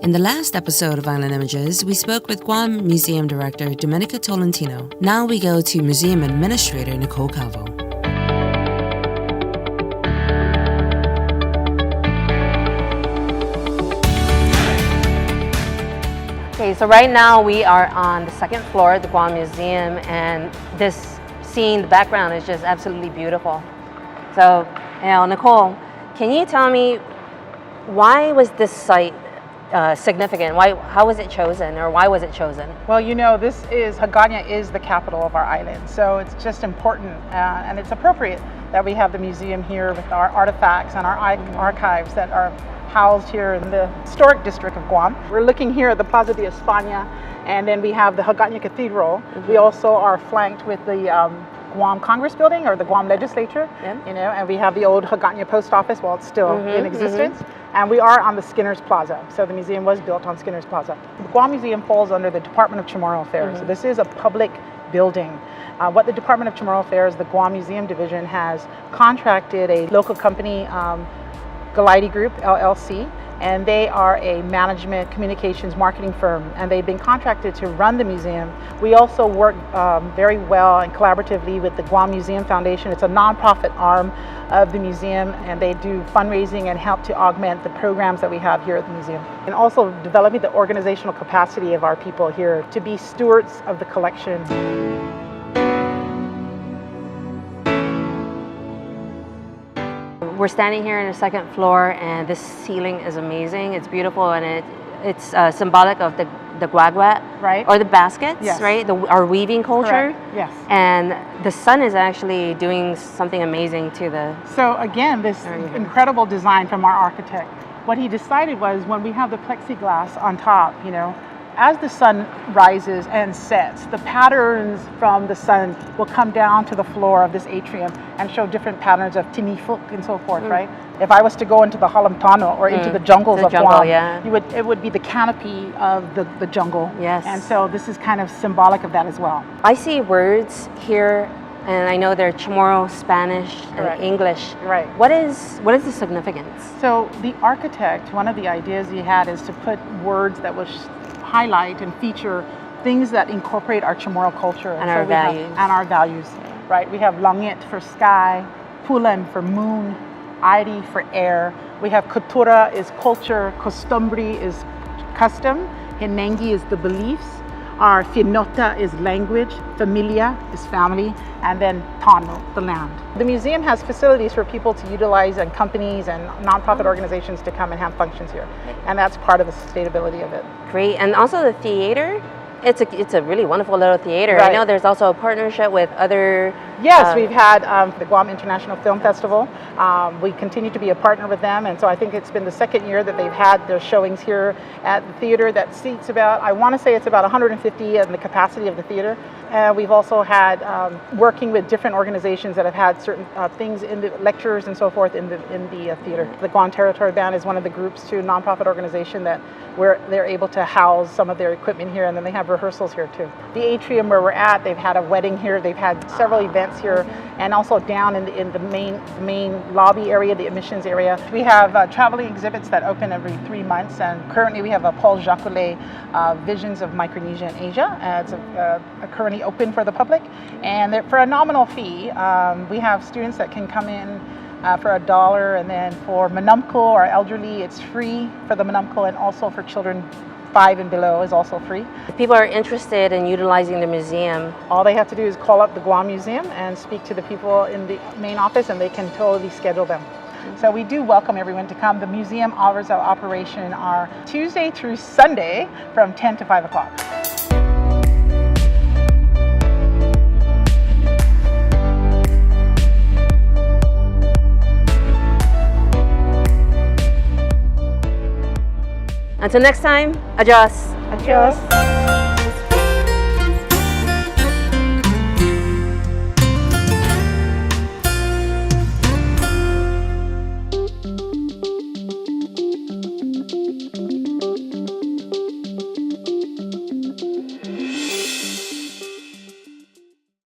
In the last episode of Island Images, we spoke with Guam Museum Director Domenica Tolentino. Now we go to Museum Administrator Nicole Calvo. Okay, so right now we are on the second floor at the Guam Museum, and this scene, the background is just absolutely beautiful. So, Nicole, can you tell me why was this site significant? How was it chosen, or why was it chosen? Well, Hagåtña is the capital of our island, so it's just important and it's appropriate that we have the museum here with our artifacts and our archives that are housed here in the historic district of Guam. We're looking here at the Plaza de España, and then we have the Hagåtña Cathedral. Mm-hmm. We also are flanked with the Guam Congress Building, or the Guam Legislature, and we have the old Hagåtña Post Office while it's still in existence. Mm-hmm. And we are on the Skinner's Plaza, so the museum was built on Skinner's Plaza. The Guam Museum falls under the Department of Chamorro Affairs, so this is a public building. What the Department of Chamorro Affairs, the Guam Museum Division, has contracted a local company, Galiti Group, LLC, and they are a management, communications, marketing firm, and they've been contracted to run the museum. We also work very well and collaboratively with the Guam Museum Foundation. It's a nonprofit arm of the museum, and they do fundraising and help to augment the programs that we have here at the museum. And also developing the organizational capacity of our people here to be stewards of the collection. We're standing here in the second floor, and this ceiling is amazing. It's beautiful, and it's symbolic of the guaguat, right? Or the baskets, yes. Right? Our weaving culture. Correct. Yes. And the sun is actually doing something amazing to the... So again, this incredible design from our architect. What he decided was, when we have the plexiglass on top, as the sun rises and sets, the patterns from the sun will come down to the floor of this atrium and show different patterns of tinifuk and so forth, right? If I was to go into the Halamtano or into the jungles of Guam, it would be the canopy of the jungle. Yes. And so this is kind of symbolic of that as well. I see words here, and I know they're Chamorro, Spanish, and English. Right. What is the significance? So the architect, one of the ideas he had is to put words that will highlight and feature things that incorporate our Chamorro culture and our values. Right? We have langit for sky, pulan for moon, airi for air. We have kultura is culture, costumbre is custom, hinengi is the beliefs, our finota is language, familia is family, and then tano, the land. The museum has facilities for people to utilize, and companies and nonprofit organizations to come and have functions here. And that's part of the sustainability of it. Great. And also the theater, it's a really wonderful little theater. Right. I know there's also a partnership with other... Yes, we've had the Guam International Film Festival. We continue to be a partner with them, and so I think it's been the second year that they've had their showings here at the theater that seats about, I want to say it's about 150 in the capacity of the theater. We've also had working with different organizations that have had certain things in the lectures and so forth in the theater. The Guam Territory Band is one of the groups, too, nonprofit organization that where they're able to house some of their equipment here, and then they have rehearsals here too. The atrium where we're at, they've had a wedding here, they've had several events here, and also down in the main lobby area, the admissions area. We have traveling exhibits that open every 3 months, and currently we have a Paul Jacquelet Visions of Micronesia and Asia. It's currently open for the public, and for a nominal fee, we have students that can come in for $1, and then for Manumko or elderly, it's free for the Manumko, and also for children 5 and below is also free. If people are interested in utilizing the museum, all they have to do is call up the Guam Museum and speak to the people in the main office, and they can totally schedule them. So we do welcome everyone to come. The museum hours of operation are Tuesday through Sunday from 10 to 5 o'clock. Until next time, adios. Adios.